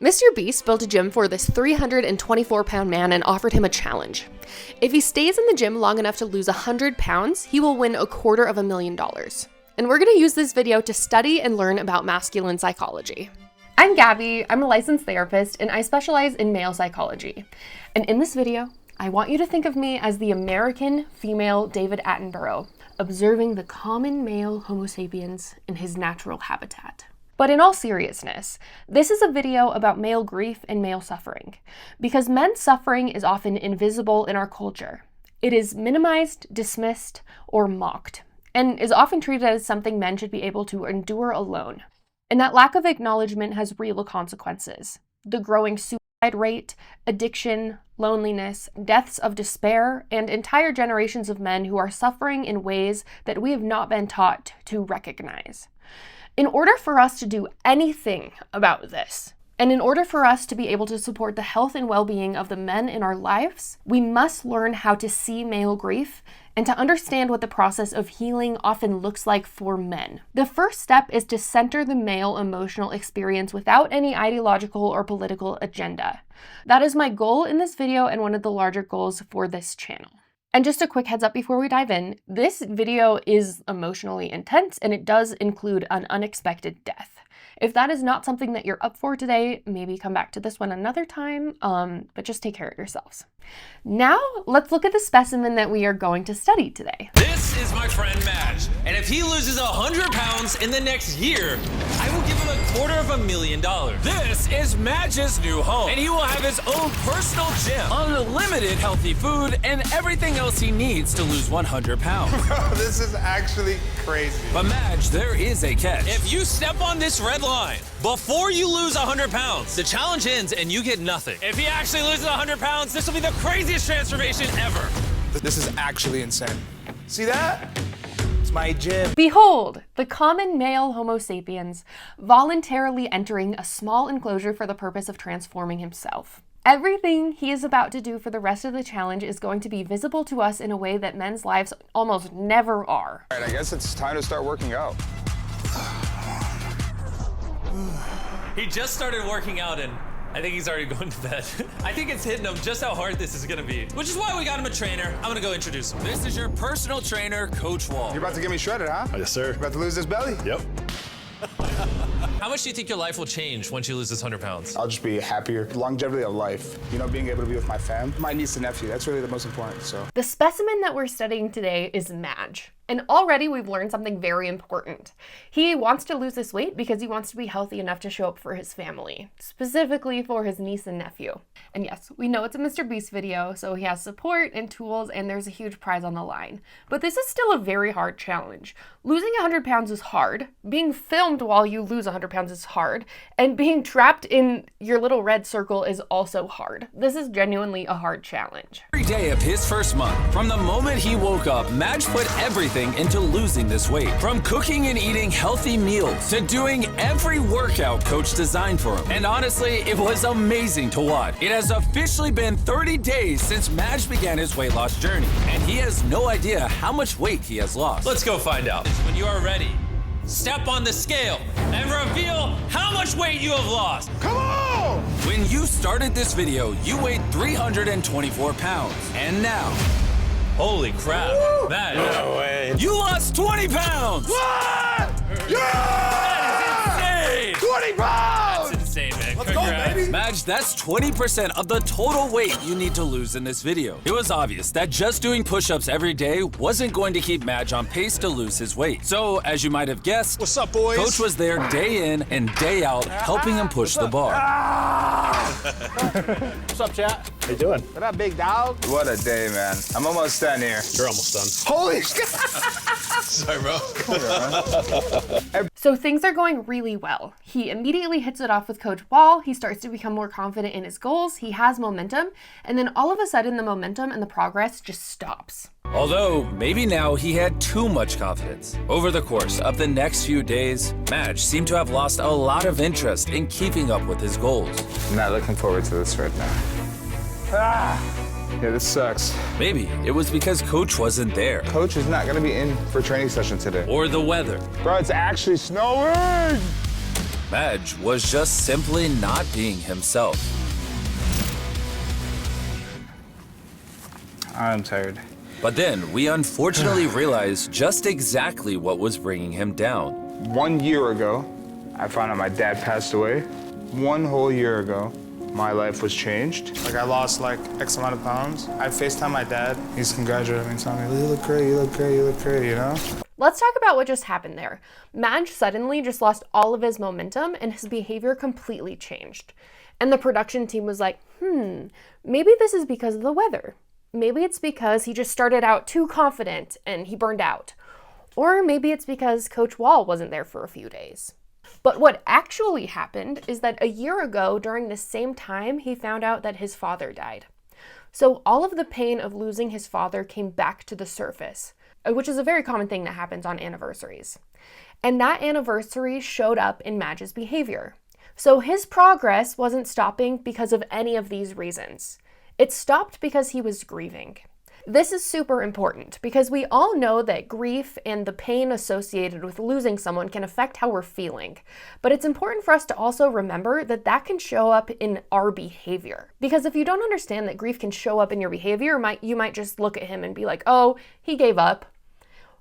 MrBeast built a gym for this 324-pound man and offered him a challenge. If he stays in the gym long enough to lose 100 pounds, he will win $250,000. And we're gonna use this video to study and learn about masculine psychology. I'm Gabby, I'm a licensed therapist, and I specialize in male psychology. And in this video, I want you to think of me as the American female David Attenborough, observing the common male Homo sapiens in his natural habitat. But in all seriousness, this is a video about male grief and male suffering, because men's suffering is often invisible in our culture. It is minimized, dismissed, or mocked, and is often treated as something men should be able to endure alone. And that lack of acknowledgement has real consequences. The growing suicide rate, addiction, loneliness, deaths of despair, and entire generations of men who are suffering in ways that we have not been taught to recognize. In order for us to do anything about this, and in order for us to be able to support the health and well-being of the men in our lives, we must learn how to see male grief and to understand what the process of healing often looks like for men. The first step is to center the male emotional experience without any ideological or political agenda. That is my goal in this video and one of the larger goals for this channel. And just a quick heads up before we dive in, this video is emotionally intense and it does include an unexpected death. If that is not something that you're up for today, maybe come back to this one another time, but just take care of yourselves. Now, let's look at the specimen that we are going to study today. This is my friend Madge, and if he loses 100 pounds in the next year, I will give him $250,000. This is Madge's new home, and he will have his own personal gym, unlimited healthy food, and everything else he needs to lose 100 pounds. Bro, this is actually crazy. But Madge, there is a catch. If you step on this red line before you lose 100 pounds, the challenge ends and you get nothing. If he actually loses 100 pounds, this will be the craziest transformation ever. This is actually insane. See that? It's my gym. Behold, the common male Homo sapiens voluntarily entering a small enclosure for the purpose of transforming himself. Everything he is about to do for the rest of the challenge is going to be visible to us in a way that men's lives almost never are. All right, I guess it's time to start working out. He just started working out and I think he's already going to bed. I think it's hitting him just how hard this is gonna be, which is why we got him a trainer. I'm gonna go introduce him. This is your personal trainer, Coach Wall. You're about to get me shredded, huh? Yes, sir. You're about to lose this belly? Yep. How much do you think your life will change once you lose this 100 pounds? I'll just be happier. Longevity of life. You know, being able to be with my fam, my niece and nephew, that's really the most important, so. The specimen that we're studying today is Madge. And already we've learned something very important. He wants to lose this weight because he wants to be healthy enough to show up for his family, specifically for his niece and nephew. And yes, we know it's a MrBeast video, so he has support and tools and there's a huge prize on the line. But this is still a very hard challenge. Losing 100 pounds is hard. Being filmed while you lose 100 pounds is hard. And being trapped in your little red circle is also hard. This is genuinely a hard challenge. Every day of his first month, from the moment he woke up, Madge put everything into losing this weight. From cooking and eating healthy meals to doing every workout Coach designed for him. And honestly, it was amazing to watch. It has officially been 30 days since Madge began his weight loss journey, and he has no idea how much weight he has lost. Let's go find out. When you are ready, step on the scale and reveal how much weight you have lost. Come on! When you started this video, you weighed 324 pounds. And now, holy crap, Madge, No way. you lost 20 pounds! What? Yeah! That is insane! 20 pounds! That's insane, man. Let's go, Congrats. baby. Madge, that's 20% of the total weight you need to lose in this video. It was obvious that just doing push-ups every day wasn't going to keep Madge on pace to lose his weight. So, as you might have guessed, What's up, boys? Coach was there day in and day out, helping him push the bar. What's up, chat? How you doing? What up, big dog? What a day, man. I'm almost done here. You're almost done. Holy shit! Sorry, bro. So things are going really well. He immediately hits it off with Coach Wall. He starts to become more confident in his goals. He has momentum. And then all of a sudden, the momentum and the progress just stops. Although, maybe now he had too much confidence. Over the course of the next few days, Madge seemed to have lost a lot of interest in keeping up with his goals. I'm not looking forward to this right now. Yeah, this sucks. Maybe it was because Coach wasn't there. Coach is not gonna be in for training session today. Or the weather. Bro, it's actually snowing! Madge was just simply not being himself. I'm tired. But then we unfortunately realized just exactly what was bringing him down. 1 year ago, I found out my dad passed away. 1 whole year ago, my life was changed. Like I lost like X amount of pounds. I FaceTime my dad. He's congratulating me, telling me, you look great, you look great, you look great, you know? Let's talk about what just happened there. Madge suddenly just lost all of his momentum and his behavior completely changed. And the production team was like, maybe this is because of the weather. Maybe it's because he just started out too confident and he burned out. Or maybe it's because Coach Wall wasn't there for a few days. But what actually happened is that a year ago, during the same time, he found out that his father died. So all of the pain of losing his father came back to the surface, which is a very common thing that happens on anniversaries. And that anniversary showed up in Madge's behavior. So his progress wasn't stopping because of any of these reasons. It stopped because he was grieving. This is super important because we all know that grief and the pain associated with losing someone can affect how we're feeling. But it's important for us to also remember that that can show up in our behavior. Because if you don't understand that grief can show up in your behavior, you might just look at him and be like, oh, he gave up,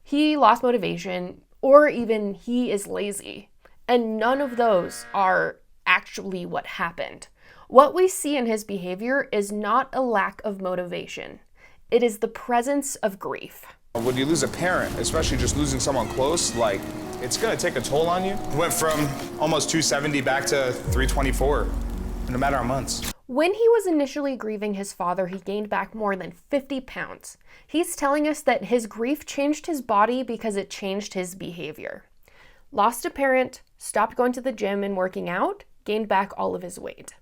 he lost motivation, or even he is lazy. And none of those are actually what happened. What we see in his behavior is not a lack of motivation. It is the presence of grief. When you lose a parent, especially just losing someone close, like, it's gonna take a toll on you. Went from almost 270 back to 324 in a matter of months. When he was initially grieving his father, he gained back more than 50 pounds. He's telling us that his grief changed his body because it changed his behavior. Lost a parent, stopped going to the gym and working out, gained back all of his weight.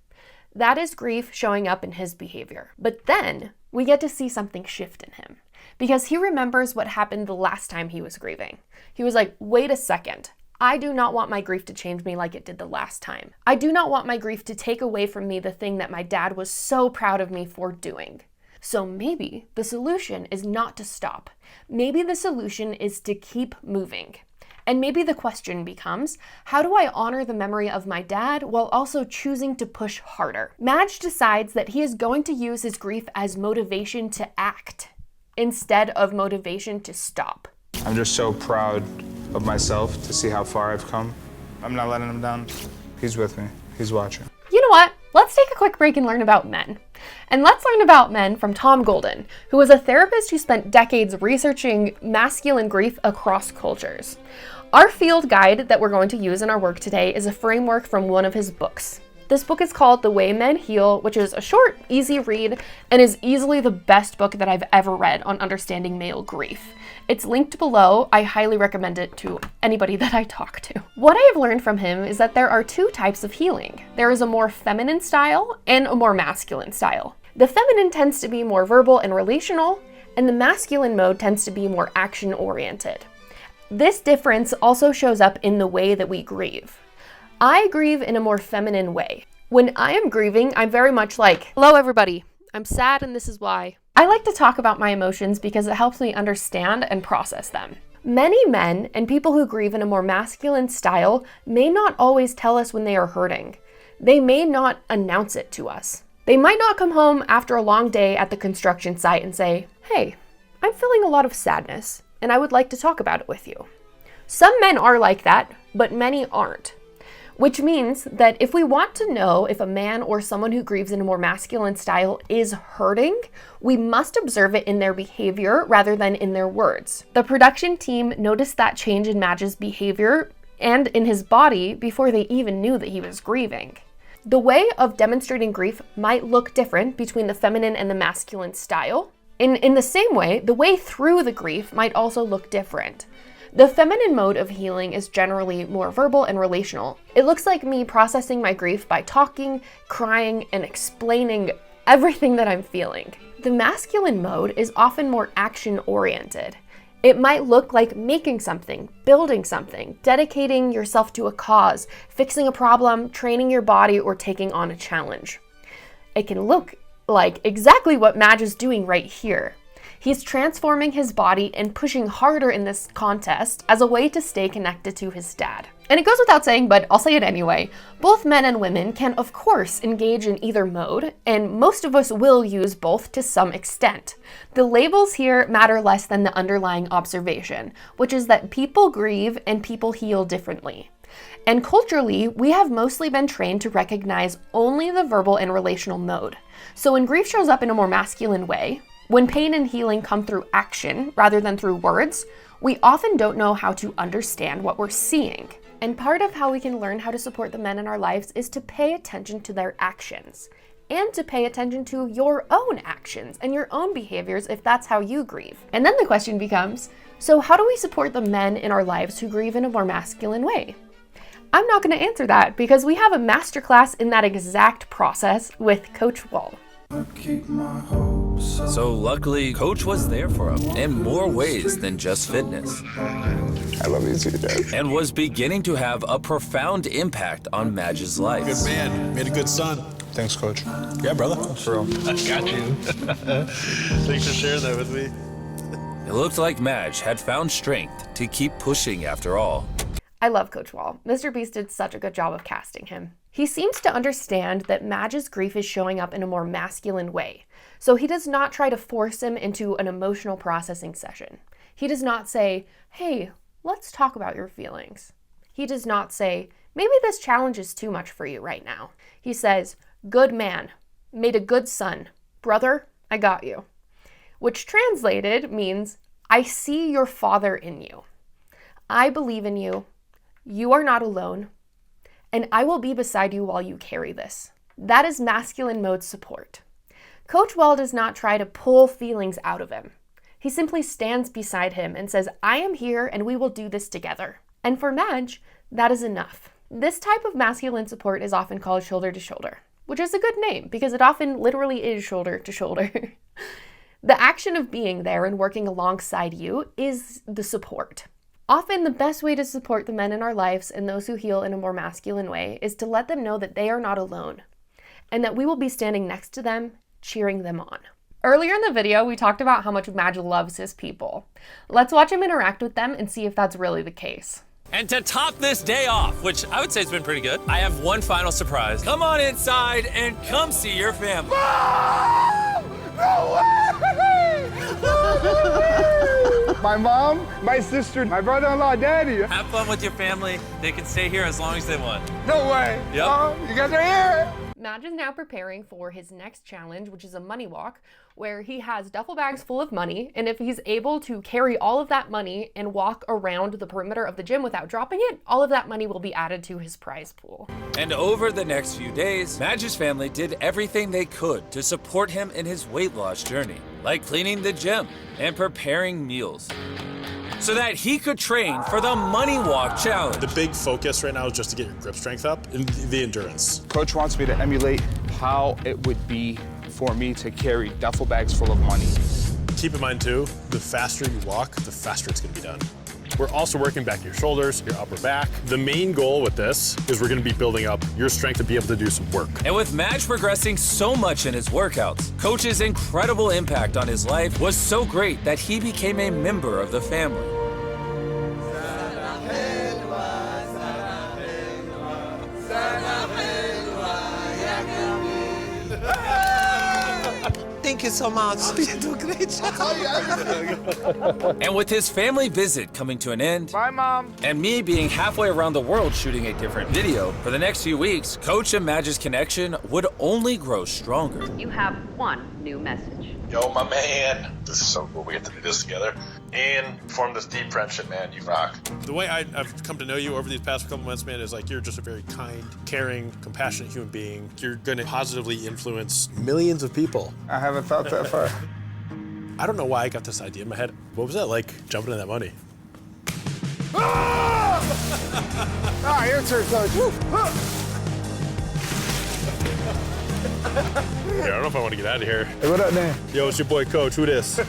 That is grief showing up in his behavior. But then we get to see something shift in him because he remembers what happened the last time he was grieving. He was like, wait a second. I do not want my grief to change me like it did the last time. I do not want my grief to take away from me the thing that my dad was so proud of me for doing. So maybe the solution is not to stop. Maybe the solution is to keep moving. And maybe the question becomes, how do I honor the memory of my dad while also choosing to push harder? Madge decides that he is going to use his grief as motivation to act instead of motivation to stop. I'm just so proud of myself to see how far I've come. I'm not letting him down. He's with me. He's watching. You know what? Let's take a quick break and learn about men. And let's learn about men from Tom Golden, who was a therapist who spent decades researching masculine grief across cultures. Our field guide that we're going to use in our work today is a framework from one of his books. This book is called The Way Men Heal, which is a short, easy read and is easily the best book that I've ever read on understanding male grief. It's linked below. I highly recommend it to anybody that I talk to. What I have learned from him is that there are two types of healing. There is a more feminine style and a more masculine style. The feminine tends to be more verbal and relational, and the masculine mode tends to be more action-oriented. This difference also shows up in the way that we grieve. I grieve in a more feminine way. When I am grieving, I'm very much like, hello everybody, I'm sad and this is why. I like to talk about my emotions because it helps me understand and process them. Many men and people who grieve in a more masculine style may not always tell us when they are hurting. They may not announce it to us. They might not come home after a long day at the construction site and say, hey, I'm feeling a lot of sadness and I would like to talk about it with you. Some men are like that, but many aren't. Which means that if we want to know if a man or someone who grieves in a more masculine style is hurting, we must observe it in their behavior rather than in their words. The production team noticed that change in Madge's behavior and in his body before they even knew that he was grieving. The way of demonstrating grief might look different between the feminine and the masculine style. In the same way, the way through the grief might also look different. The feminine mode of healing is generally more verbal and relational. It looks like me processing my grief by talking, crying, and explaining everything that I'm feeling. The masculine mode is often more action-oriented. It might look like making something, building something, dedicating yourself to a cause, fixing a problem, training your body, or taking on a challenge. It can look like exactly what Madge is doing right here. He's transforming his body and pushing harder in this contest as a way to stay connected to his dad. And it goes without saying, but I'll say it anyway. Both men and women can, of course, engage in either mode, and most of us will use both to some extent. The labels here matter less than the underlying observation, which is that people grieve and people heal differently. And culturally, we have mostly been trained to recognize only the verbal and relational mode. So when grief shows up in a more masculine way, when pain and healing come through action rather than through words, we often don't know how to understand what we're seeing. And part of how we can learn how to support the men in our lives is to pay attention to their actions and to pay attention to your own actions and your own behaviors if that's how you grieve. And then the question becomes, so how do we support the men in our lives who grieve in a more masculine way? I'm not going to answer that because we have a masterclass in that exact process with Coach Wall. So luckily, Coach was there for him in more ways than just fitness. I love you too, Dad. And was beginning to have a profound impact on Madge's life. Good man. Made a good son. Thanks, Coach. Yeah, brother. For real. I got you. Thanks for sharing that with me. It looked like Madge had found strength to keep pushing after all. I love Coach Wall. MrBeast did such a good job of casting him. He seems to understand that Madge's grief is showing up in a more masculine way, so he does not try to force him into an emotional processing session. He does not say, hey, let's talk about your feelings. He does not say, maybe this challenge is too much for you right now. He says, good man, made a good son. Brother, I got you. Which translated means, I see your father in you. I believe in you. You are not alone. And I will be beside you while you carry this. That is masculine mode support. Coach Wall does not try to pull feelings out of him. He simply stands beside him and says, I am here and we will do this together. And for Madge, that is enough. This type of masculine support is often called shoulder to shoulder, which is a good name because it often literally is shoulder to shoulder. The action of being there and working alongside you is the support. Often the best way to support the men in our lives and those who heal in a more masculine way is to let them know that they are not alone and that we will be standing next to them, cheering them on. Earlier in the video, we talked about how much Madge loves his people. Let's watch him interact with them and see if that's really the case. And to top this day off, which I would say has been pretty good, I have one final surprise. Come on inside and come see your family. Mom! No way! My mom, my sister, my brother-in-law, Daddy. Have fun with your family. They can stay here as long as they want. No way. Yep. Mom, you guys are here. Madge is now preparing for his next challenge, which is a money walk, where he has duffel bags full of money, and if he's able to carry all of that money and walk around the perimeter of the gym without dropping it, all of that money will be added to his prize pool. And over the next few days, Madge's family did everything they could to support him in his weight loss journey, like cleaning the gym and preparing meals, so that he could train for the Money Walk Challenge. The big focus right now is just to get your grip strength up and the endurance. Coach wants me to emulate how it would be for me to carry duffel bags full of money. Keep in mind too, the faster you walk, the faster it's gonna be done. We're also working back your shoulders, your upper back. The main goal with this is we're gonna be building up your strength to be able to do some work. And with Madge progressing so much in his workouts, Coach's incredible impact on his life was so great that he became a member of the family. Thank you so much. You do a great job. And with his family visit coming to an end, Bye, Mom. and me being halfway around the world shooting a different video, for the next few weeks, Coach and Madge's connection would only grow stronger. You have one new message. Yo, my man. This is so cool. We get to do this together and form this deep friendship, man. You rock. The way I've come to know you over these past couple months, man, is like you're just a very kind, caring, compassionate human being. You're gonna positively influence millions of people. I haven't thought that far. I don't know why I got this idea in my head. What was that like, jumping in that money? Ah, your turn, Coach. Yeah, I don't know if I want to get out of here. Hey, what up, man? Yo, it's your boy Coach. Who this?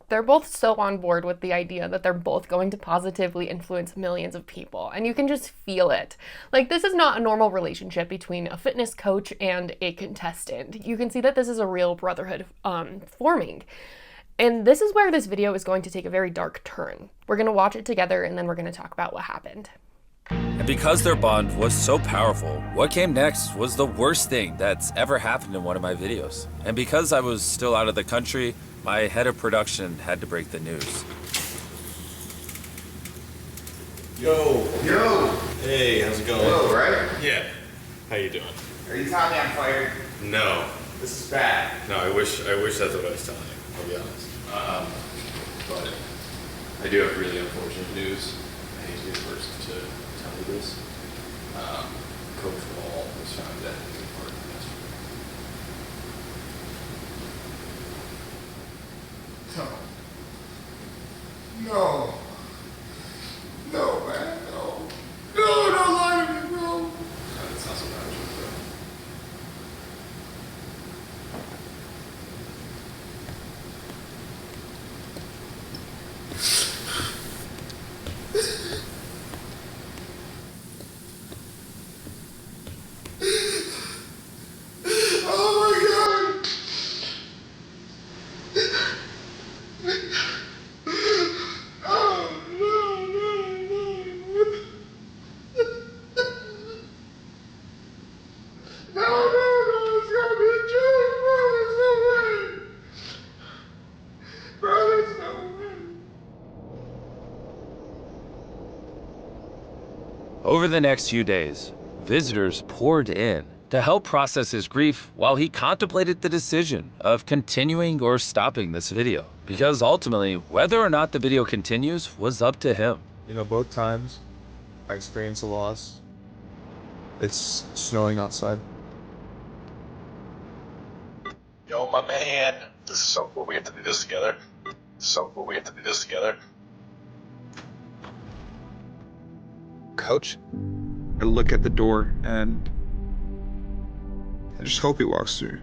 They're both so on board with the idea that they're both going to positively influence millions of people, and you can just feel it. Like, this is not a normal relationship between a fitness coach and a contestant. You can see that this is a real brotherhood forming. And this is where this video is going to take a very dark turn. We're gonna watch it together and then we're gonna talk about what happened. And because their bond was so powerful, what came next was the worst thing that's ever happened in one of my videos. And because I was still out of the country, my head of production had to break the news. Yo. Yo! Hey, how's it going? Hello, right? Yeah. How you doing? Are you telling me I'm fired? No. This is bad. No, I wish that's what I was telling you, I'll be honest. But I do have really unfortunate news. I hate to be the first to tell you this. Coach Wall was found dead in his apartment yesterday. No. No, man, no. No, don't lie to me, bro. No, that's not so bad, bro. Oh my God. Oh, no, it's gotta be a joke, bro. There's no way. Bro, there's no way. Over the next few days, visitors poured in to help process his grief while he contemplated the decision of continuing or stopping this video. Because ultimately, whether or not the video continues was up to him. You know, both times I experienced a loss, it's snowing outside. Yo, my man. This is so cool. We have to do this together. Coach, I look at the door and I just hope he walks through.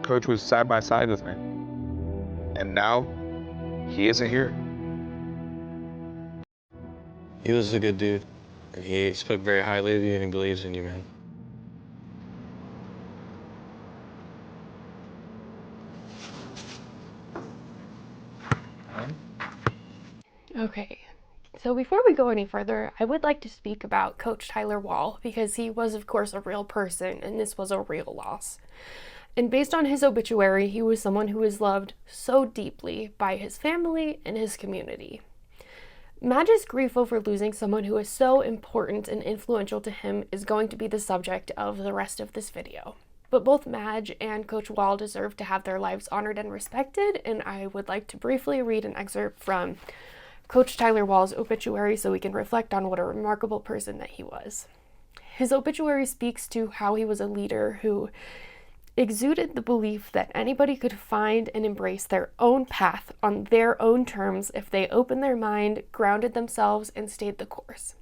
Coach was side by side with me, and now he isn't here. He was a good dude. He spoke very highly of you and he believes in you, man. Okay, so before we go any further, I would like to speak about Coach Tyler Wall because he was, of course, a real person and this was a real loss. And based on his obituary, he was someone who was loved so deeply by his family and his community. Madge's grief over losing someone who is so important and influential to him is going to be the subject of the rest of this video. But both Madge and Coach Wall deserve to have their lives honored and respected, and I would like to briefly read an excerpt from Coach Tyler Wall's obituary so we can reflect on what a remarkable person that he was. His obituary speaks to how he was a leader who exuded the belief that anybody could find and embrace their own path on their own terms if they opened their mind, grounded themselves, and stayed the course.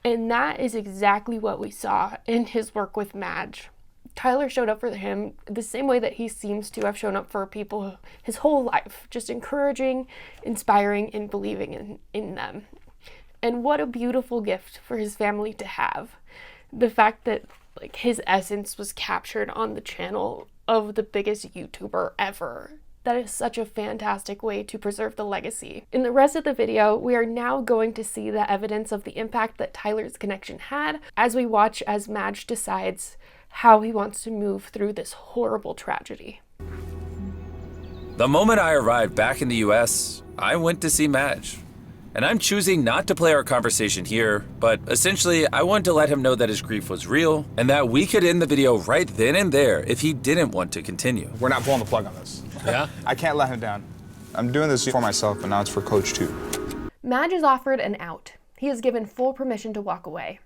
And that is exactly what we saw in his work with Madge. Tyler showed up for him the same way that he seems to have shown up for people his whole life, just encouraging, inspiring, and believing in them. And what a beautiful gift for his family to have. The fact that his essence was captured on the channel of the biggest YouTuber ever. That is such a fantastic way to preserve the legacy. In the rest of the video, we are now going to see the evidence of the impact that Tyler's connection had as we watch as Madge decides how he wants to move through this horrible tragedy. The moment I arrived back in the US, I went to see Madge. And I'm choosing not to play our conversation here, but essentially I wanted to let him know that his grief was real and that we could end the video right then and there if he didn't want to continue. We're not pulling the plug on this. Yeah? I can't let him down. I'm doing this for myself, but now it's for Coach too. Madge is offered an out. He is given full permission to walk away,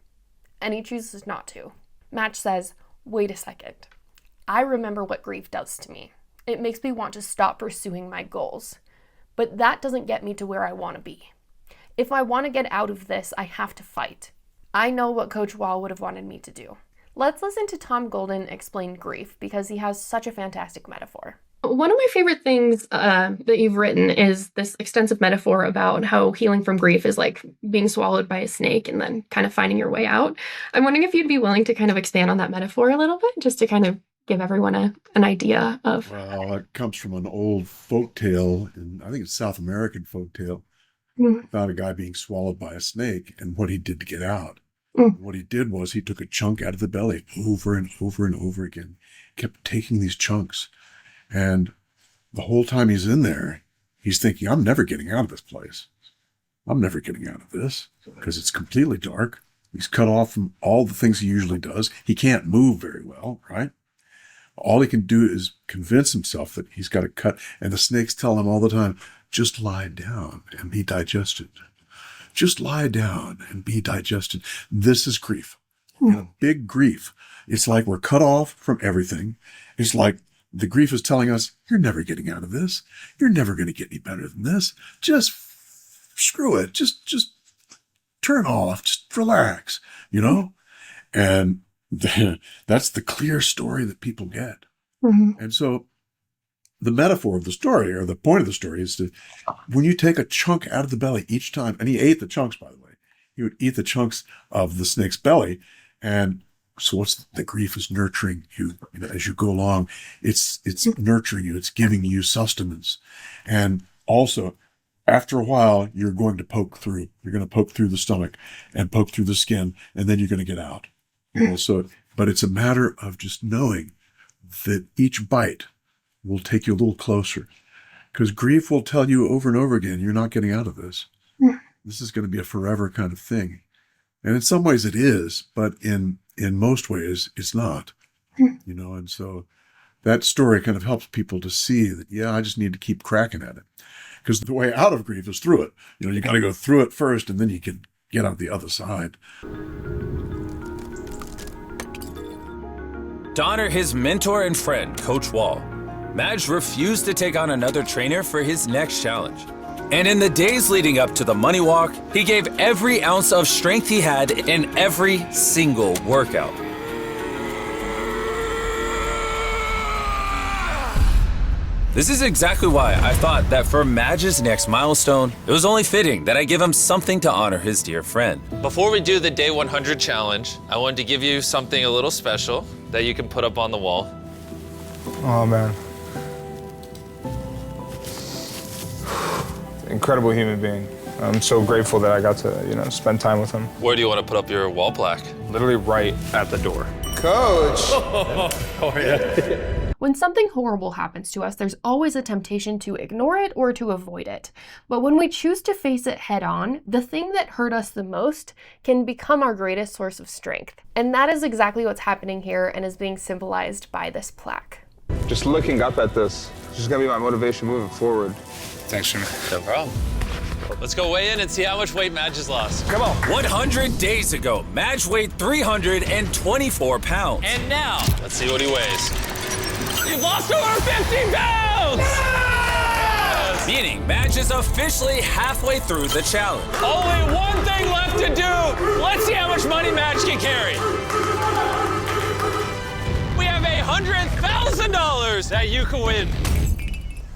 and he chooses not to. Madge says, "Wait a second. I remember what grief does to me. It makes me want to stop pursuing my goals. But that doesn't get me to where I want to be. If I want to get out of this, I have to fight. I know what Coach Wall would have wanted me to do." Let's listen to Tom Golden explain grief because he has such a fantastic metaphor. One of my favorite things that you've written is this extensive metaphor about how healing from grief is like being swallowed by a snake and then kind of finding your way out. I'm wondering if you'd be willing to kind of expand on that metaphor a little bit, just to kind of give everyone an idea of. Well, it comes from an old folk tale, and I think it's South American folk tale, about a guy being swallowed by a snake and what he did to get out. What he did was he took a chunk out of the belly over and over and over again, kept taking these chunks. And the whole time he's in there, he's thinking, I'm never getting out of this place. I'm never getting out of this because it's completely dark. He's cut off from all the things he usually does. He can't move very well, right? All he can do is convince himself that he's got to cut. And the snakes tell him all the time, just lie down and be digested. Just lie down and be digested. This is grief. And a big grief. It's like we're cut off from everything. It's like the grief is telling us, you're never getting out of this. You're never going to get any better than this. Just screw it. Just turn off. Just relax, you know? And that's the clear story that people get. And so the metaphor of the story, or the point of the story, is to, when you take a chunk out of the belly each time, and he ate the chunks, by the way, he would eat the chunks of the snake's belly, and so what's the grief is nurturing you, as you go along. It's nurturing you. It's giving you sustenance. And also, after a while, you're going to poke through. You're going to poke through the stomach and poke through the skin, and then you're going to get out. But it's a matter of just knowing that each bite will take you a little closer. Because grief will tell you over and over again, you're not getting out of this. This is going to be a forever kind of thing. And in some ways it is, but in most ways it's not, and so that story kind of helps people to see that, yeah, I just need to keep cracking at it, because the way out of grief is through it. You got to go through it first, and then you can get out the other side. To honor his mentor and friend, Coach Wall, Madge refused to take on another trainer for his next challenge. And in the days leading up to the money walk, he gave every ounce of strength he had in every single workout. This is exactly why I thought that for Madge's next milestone, it was only fitting that I give him something to honor his dear friend. Before we do the day 100 challenge, I wanted to give you something a little special that you can put up on the wall. Oh, man. Incredible human being. I'm so grateful that I got to, spend time with him. Where do you want to put up your wall plaque? Literally right at the door. Coach! Oh, yeah. When something horrible happens to us, there's always a temptation to ignore it or to avoid it. But when we choose to face it head on, the thing that hurt us the most can become our greatest source of strength. And that is exactly what's happening here and is being symbolized by this plaque. Just looking up at this, it's just gonna be my motivation moving forward. Thanks, Jimmy. No problem. Let's go weigh in and see how much weight Madge has lost. Come on. 100 days ago, Madge weighed 324 pounds. And now, let's see what he weighs. You've lost over 50 pounds! Yes! Meaning, Madge is officially halfway through the challenge. Only one thing left to do. Let's see how much money Madge can carry. We have $100,000 that you can win.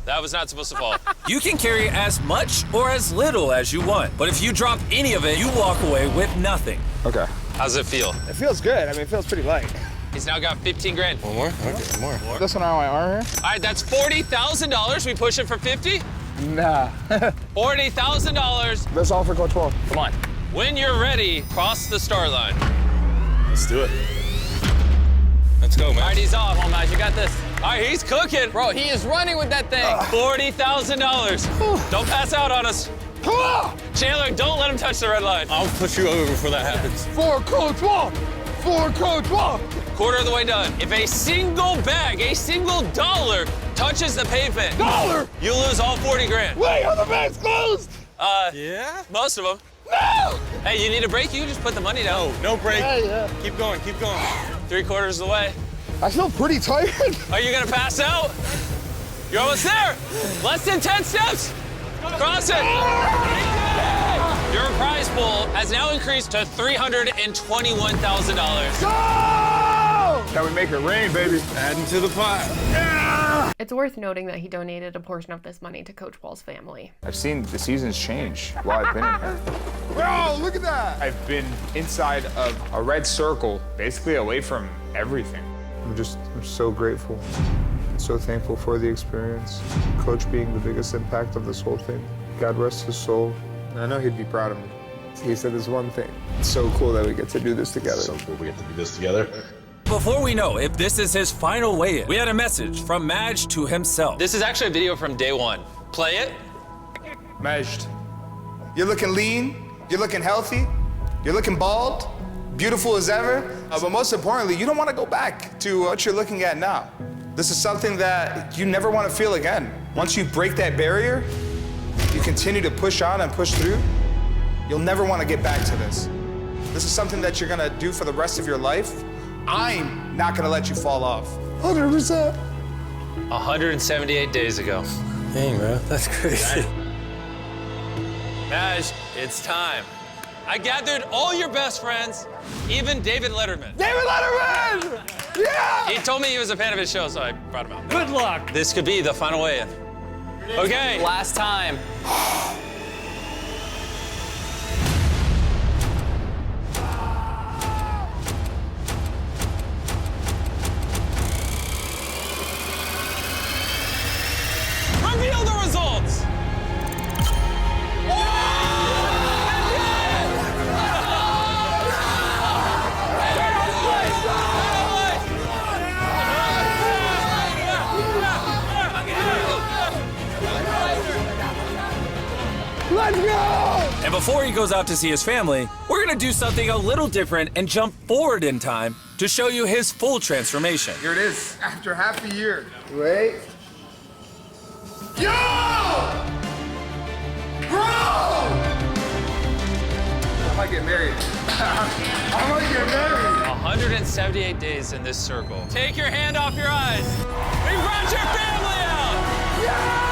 That was not supposed to fall. You can carry as much or as little as you want, but if you drop any of it, you walk away with nothing. Okay. How's it feel? It feels good. I mean, it feels pretty light. He's now got 15 grand. One more? Okay, more. This one on my arm here? All right, that's $40,000. We push it for 50? Nah. $40,000. That's all for Coach Wall. Come on. When you're ready, cross the start line. Let's do it. Let's go, man. All right, he's off. Come on, Madge, you got this. All right, he's cooking. Bro, he is running with that thing. $40,000. Don't pass out on us. Chandler, don't let him touch the red line. I'll push you over before that happens. For Coach Wall! For Coach Wall! Quarter of the way done. If a single bag, a single dollar touches the pavement, you lose all 40 grand. Wait, are the bags closed? Yeah? Most of them. No! Hey, you need a break? You can just put the money down. No break. Yeah. Keep going, keep going. 3/4 of the way. I feel pretty tired. Are you gonna pass out? You're almost there. Less than 10 steps. Cross it. Your prize pool has now increased to $321,000. Can we make it rain, baby? Adding to the pot. Yeah! It's worth noting that he donated a portion of this money to Coach Wall's family. I've seen the seasons change while I've been in here. Bro, look at that! I've been inside of a red circle, basically away from everything. I'm so grateful. So thankful for the experience. Coach being the biggest impact of this whole thing. God rest his soul. I know he'd be proud of me. He said this one thing. It's so cool that we get to do this together. So cool we get to do this together. Before we know if this is his final weigh-in, we had a message from Madge to himself. This is actually a video from day one. Play it. Madge, you're looking lean, you're looking healthy, you're looking bald, beautiful as ever. But most importantly, you don't want to go back to what you're looking at now. This is something that you never want to feel again. Once you break that barrier, you continue to push on and push through, you'll never want to get back to this. This is something that you're going to do for the rest of your life. I'm not going to let you fall off. 100%. 178 days ago. Dang, bro, that's crazy. Madge, it's time. I gathered all your best friends, even David Letterman. David Letterman! Yeah! He told me he was a fan of his show, so I brought him out. Good luck. This could be the final weigh-in. Okay. Last time. Reveal the results. Let's go! And before he goes out to see his family, we're gonna do something a little different and jump forward in time to show you his full transformation. Here it is, after half a year. Wait. Yo! Bro! I might get married. I might get married. 178 days in this circle. Take your hand off your eyes. We brought your family out. Yeah!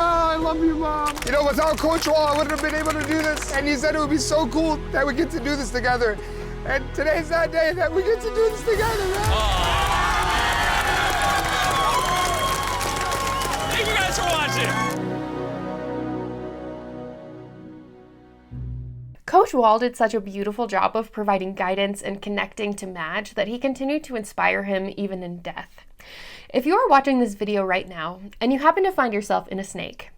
I love you, Mom. You know, without Coach Wall, I wouldn't have been able to do this. And he said it would be so cool that we get to do this together. And today's that day that we get to do this together, man. Thank you guys for watching. Coach Wall did such a beautiful job of providing guidance and connecting to Madge that he continued to inspire him even in death. If you are watching this video right now and you happen to find yourself in a snake,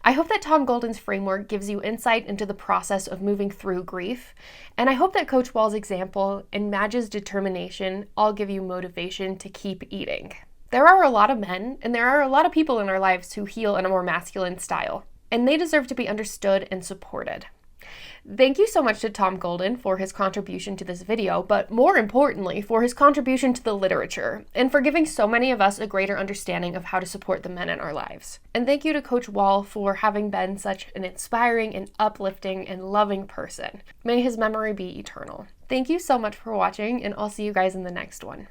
I hope that Tom Golden's framework gives you insight into the process of moving through grief, and I hope that Coach Wall's example and Madge's determination all give you motivation to keep eating. There are a lot of men, and there are a lot of people in our lives who heal in a more masculine style, and they deserve to be understood and supported. Thank you so much to Tom Golden for his contribution to this video, but more importantly, for his contribution to the literature, and for giving so many of us a greater understanding of how to support the men in our lives. And thank you to Coach Wall for having been such an inspiring and uplifting and loving person. May his memory be eternal. Thank you so much for watching, and I'll see you guys in the next one.